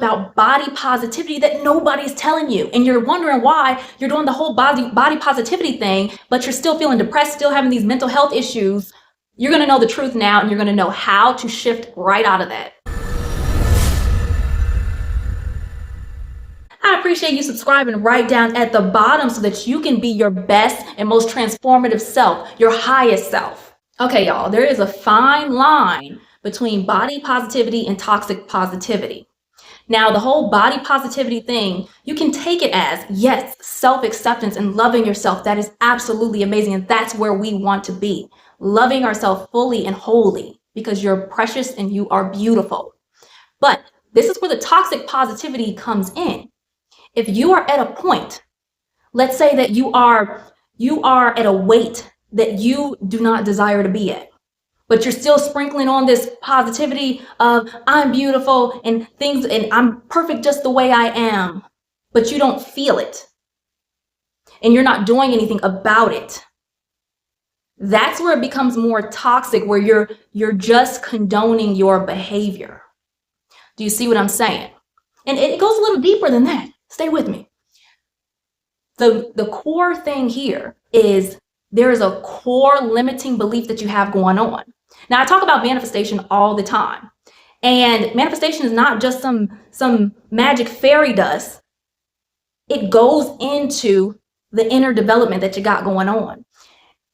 about body positivity that nobody's telling you. And you're wondering why you're doing the whole body positivity thing, but you're still feeling depressed, still having these mental health issues. You're going to know the truth now, and you're going to know how to shift right out of that. I appreciate you subscribing right down at the bottom so that you can be your best and most transformative self, your highest self. Okay, y'all, there is a fine line between body positivity and toxic positivity. Now, the whole body positivity thing, you can take it as, yes, self-acceptance and loving yourself. That is absolutely amazing. And that's where we want to be. Loving ourselves fully and wholly, because you're precious and you are beautiful. But this is where the toxic positivity comes in. If you are at a point, let's say that you are at a weight that you do not desire to be at, but you're still sprinkling on this positivity of I'm beautiful and things and I'm perfect just the way I am, but you don't feel it and you're not doing anything about it. That's where it becomes more toxic, where you're just condoning your behavior. Do you see what I'm saying? And it goes a little deeper than that. Stay with me. The core thing here is there is a core limiting belief that you have going on. Now, I talk about manifestation all the time. And manifestation is not just some magic fairy dust. It goes into the inner development that you got going on.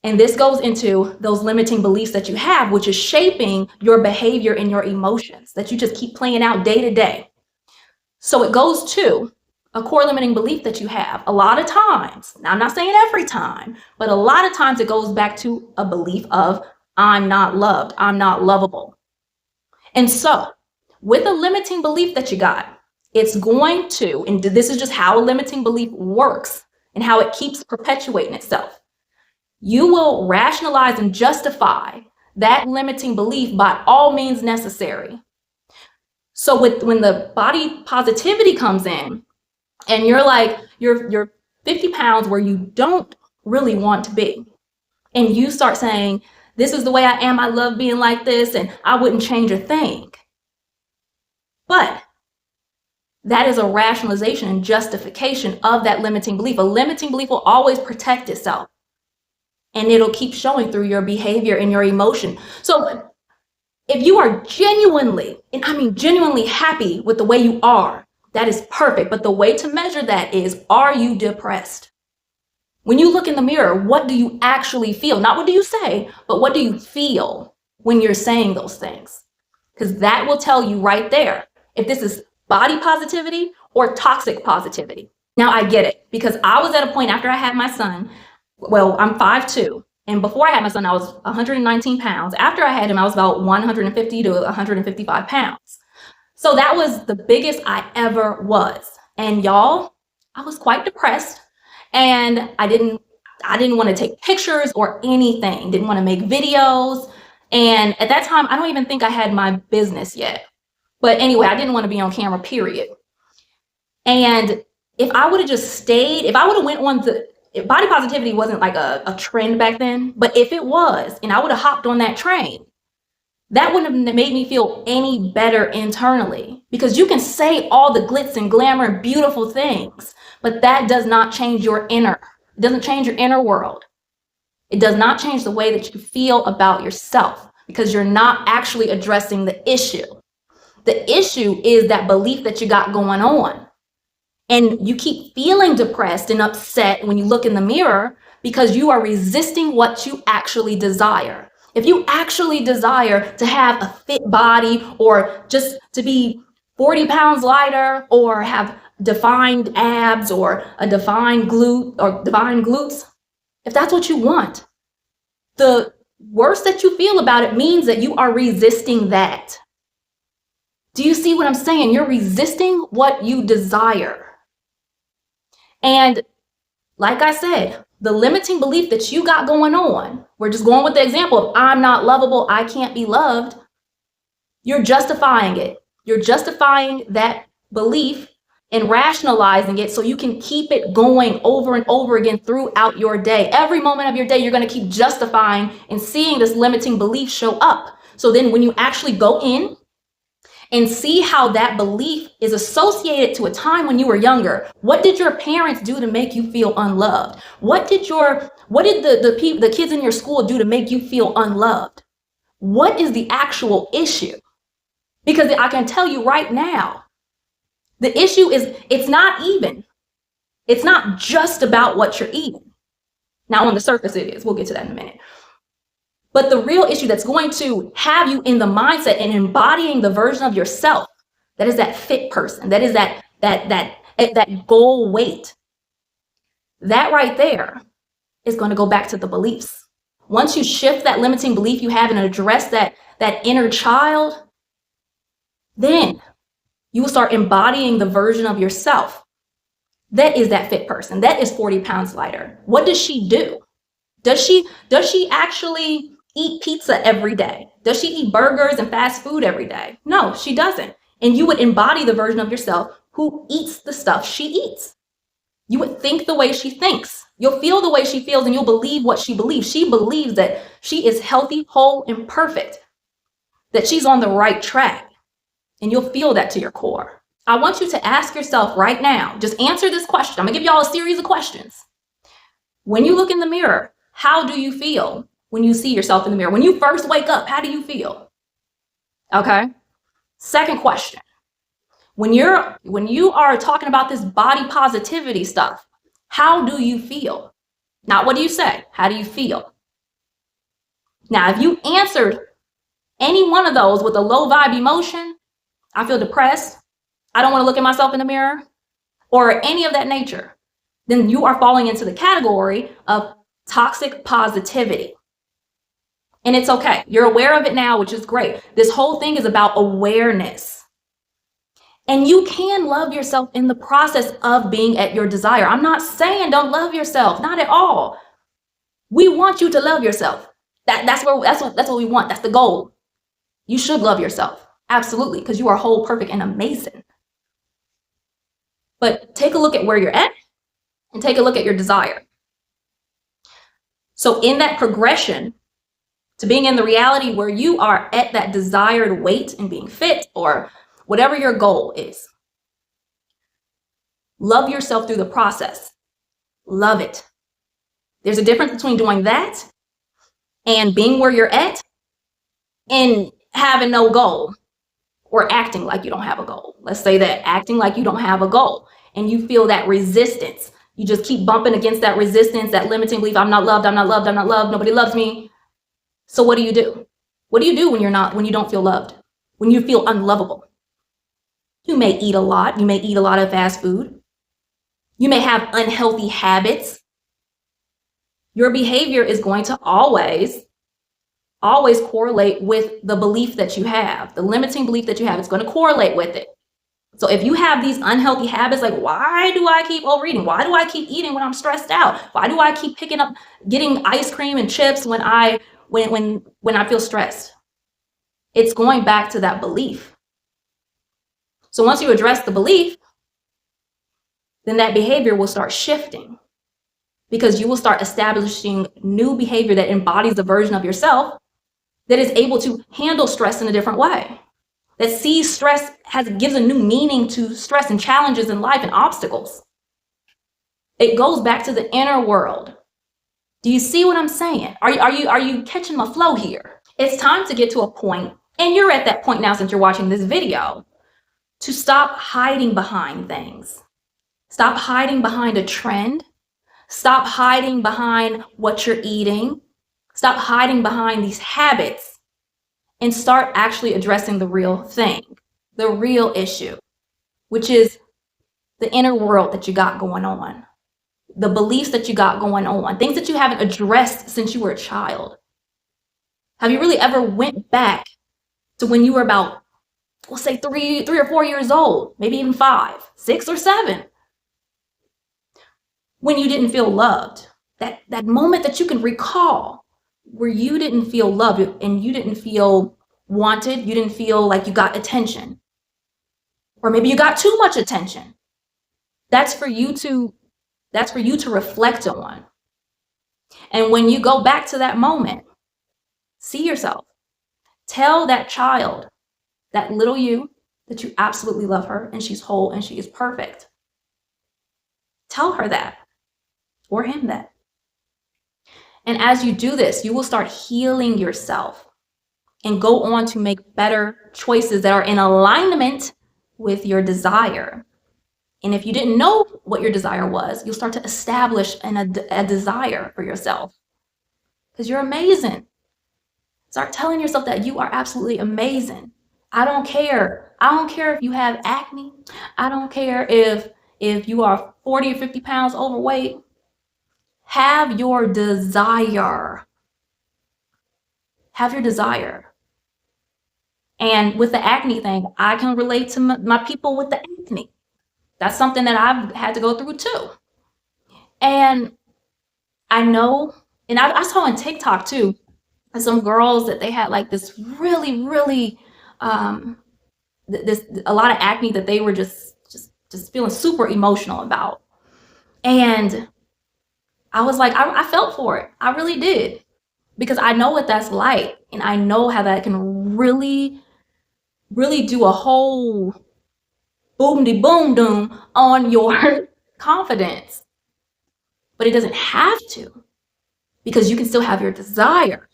And this goes into those limiting beliefs that you have, which is shaping your behavior and your emotions that you just keep playing out day to day. So it goes to a core limiting belief that you have. A lot of times, now I'm not saying every time, but a lot of times it goes back to a belief of I'm not loved, I'm not lovable. And so with a limiting belief that you got, it's going to, and this is just how a limiting belief works and how it keeps perpetuating itself. You will rationalize and justify that limiting belief by all means necessary. So when the body positivity comes in and you're like, you're 50 pounds where you don't really want to be, and you start saying, this is the way I am, I love being like this, and I wouldn't change a thing. But that is a rationalization and justification of that limiting belief. A limiting belief will always protect itself. And it'll keep showing through your behavior and your emotion. So if you are genuinely, and I mean genuinely happy with the way you are, that is perfect. But the way to measure that is, are you depressed? When you look in the mirror, what do you actually feel? Not what do you say, but what do you feel when you're saying those things? Because that will tell you right there if this is body positivity or toxic positivity. Now I get it, because I was at a point after I had my son. Well, I'm 5'2", and before I had my son, I was 119 pounds. After I had him, I was about 150 to 155 pounds. So that was the biggest I ever was. And y'all, I was quite depressed, and I didn't want to take pictures or anything, didn't want to make videos. And at that time, I don't even think I had my business yet. But anyway, I didn't want to be on camera, period. And if I would have just stayed, if I would have went on body positivity wasn't like a trend back then, but if it was, and I would have hopped on that train, that wouldn't have made me feel any better internally, because you can say all the glitz and glamour and beautiful things, but that does not change your inner. It doesn't change your inner world. It does not change the way that you feel about yourself, because you're not actually addressing the issue. The issue is that belief that you got going on. And you keep feeling depressed and upset when you look in the mirror because you are resisting what you actually desire. If you actually desire to have a fit body, or just to be 40 pounds lighter, or have defined abs, or a defined glute, or defined glutes, if that's what you want, the worse that you feel about it means that you are resisting that. Do you see what I'm saying? You're resisting what you desire. And like I said, the limiting belief that you got going on, we're just going with the example of I'm not lovable, I can't be loved. You're justifying it. You're justifying that belief and rationalizing it so you can keep it going over and over again throughout your day. Every moment of your day, you're going to keep justifying and seeing this limiting belief show up. So then when you actually go in and see how that belief is associated to a time when you were younger. What did your parents do to make you feel unloved? What did the kids in your school do to make you feel unloved? What is the actual issue? Because I can tell you right now, the issue is it's not even. It's not just about what you're eating. Now, on the surface, it is. We'll get to that in a minute. But the real issue that's going to have you in the mindset and embodying the version of yourself that is that fit person, that is that goal weight, that right there is going to go back to the beliefs. Once you shift that limiting belief you have and address that inner child, then you will start embodying the version of yourself that is that fit person, that is 40 pounds lighter. What does she do? Does she actually eat pizza every day? Does she eat burgers and fast food every day? No, she doesn't. And you would embody the version of yourself who eats the stuff she eats. You would think the way she thinks. You'll feel the way she feels, and you'll believe what she believes. She believes that she is healthy, whole, and perfect, that she's on the right track. And you'll feel that to your core. I want you to ask yourself right now, just answer this question. I'm gonna give y'all a series of questions. When you look in the mirror, how do you feel when you see yourself in the mirror? When you first wake up, how do you feel? Okay. Second question. When you are talking about this body positivity stuff, how do you feel? Not what do you say, how do you feel? Now, if you answered any one of those with a low vibe emotion, I feel depressed, I don't want to look at myself in the mirror, or any of that nature, then you are falling into the category of toxic positivity. And it's okay. You're aware of it now, which is great. This whole thing is about awareness. And you can love yourself in the process of being at your desire. I'm not saying don't love yourself, not at all. We want you to love yourself. That's what we want. That's the goal. You should love yourself. Absolutely, because you are whole, perfect, and amazing. But take a look at where you're at and take a look at your desire. So in that progression to being in the reality where you are at that desired weight and being fit or whatever your goal is, love yourself through the process. Love it. There's a difference between doing that and being where you're at and having no goal. Or acting like you don't have a goal. Let's say that, acting like you don't have a goal and you feel that resistance. You just keep bumping against that resistance, that limiting belief, I'm not loved, I'm not loved, I'm not loved, nobody loves me. So what do you do? What do you do when you don't feel loved? When you feel unlovable? You may eat a lot. You may eat a lot of fast food. You may have unhealthy habits. Your behavior is going to always correlate with the belief that you have, the limiting belief that you have. It's going to correlate with it. So if you have these unhealthy habits, like, why do I keep overeating? Why do I keep eating when I'm stressed out? Why do I keep getting ice cream and chips when I feel stressed? It's going back to that belief. So once you address the belief, then that behavior will start shifting because you will start establishing new behavior that embodies the version of yourself that is able to handle stress in a different way, that sees stress, gives a new meaning to stress and challenges in life and obstacles. It goes back to the inner world. Do you see what I'm saying? Are you catching my flow here? It's time to get to a point, and you're at that point now since you're watching this video, to stop hiding behind things. Stop hiding behind a trend. Stop hiding behind what you're eating. Stop hiding behind these habits and start actually addressing the real thing, the real issue, which is the inner world that you got going on, the beliefs that you got going on, things that you haven't addressed since you were a child. Have you really ever went back to when you were about, we'll say 3 or 4 years old, maybe even 5, 6 or 7, when you didn't feel loved? That moment that you can recall where you didn't feel loved and you didn't feel wanted, you didn't feel like you got attention, or maybe you got too much attention. That's for you to reflect on. And when you go back to that moment, see yourself. Tell that child, that little you, that you absolutely love her and she's whole and she is perfect. Tell her that, or him that. And as you do this, you will start healing yourself and go on to make better choices that are in alignment with your desire. And if you didn't know what your desire was, you'll start to establish a desire for yourself, because you're amazing. Start telling yourself that you are absolutely amazing. I don't care. I don't care if you have acne. I don't care if you are 40 or 50 pounds overweight. Have your desire. Have your desire. And with the acne thing, I can relate to my people with the acne. That's something that I've had to go through too. And I know, and I saw on TikTok too, some girls that they had like this really, a lot of acne that they were just feeling super emotional about. And I was like, I felt for it. I really did. Because I know what that's like. And I know how that can really do a whole boom-de-boom-doom on your confidence. But it doesn't have to, because you can still have your desire.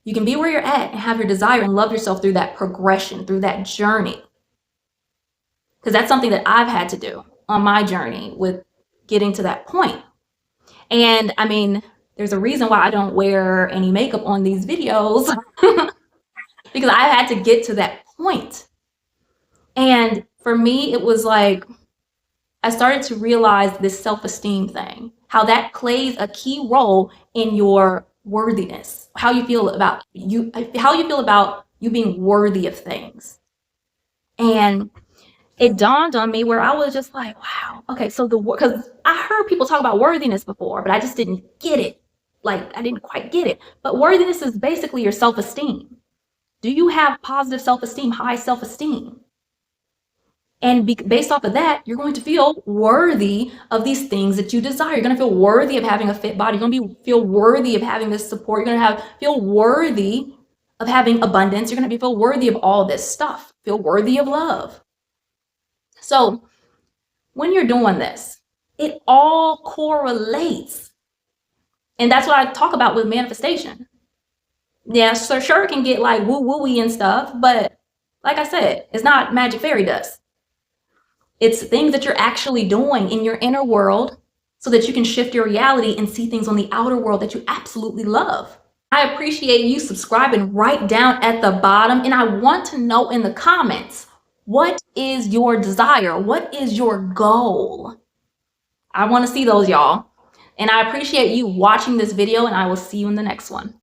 You can be where you're at and have your desire and love yourself through that progression, through that journey. Because that's something that I've had to do on my journey with getting to that point. And I mean, there's a reason why I don't wear any makeup on these videos because I had to get to that point. And for me, it was like, I started to realize this self-esteem thing, how that plays a key role in your worthiness, how you feel about you being worthy of things. And it dawned on me where I was just like, wow, okay, so because I heard people talk about worthiness before, but I just didn't get it. Like, I didn't quite get it. But worthiness is basically your self-esteem. Do you have positive self-esteem, high self-esteem? And based off of that, you're going to feel worthy of these things that you desire. You're going to feel worthy of having a fit body. You're going to feel worthy of having this support. You're going to feel worthy of having abundance. You're going to feel worthy of all this stuff. Feel worthy of love. So when you're doing this, it all correlates. And that's what I talk about with manifestation. Yeah, so sure it can get like woo-woo-y and stuff, but like I said, it's not magic fairy dust. It's things that you're actually doing in your inner world so that you can shift your reality and see things on the outer world that you absolutely love. I appreciate you subscribing right down at the bottom. And I want to know in the comments, what is your desire? What is your goal? I want to see those, y'all. And I appreciate you watching this video, and I will see you in the next one.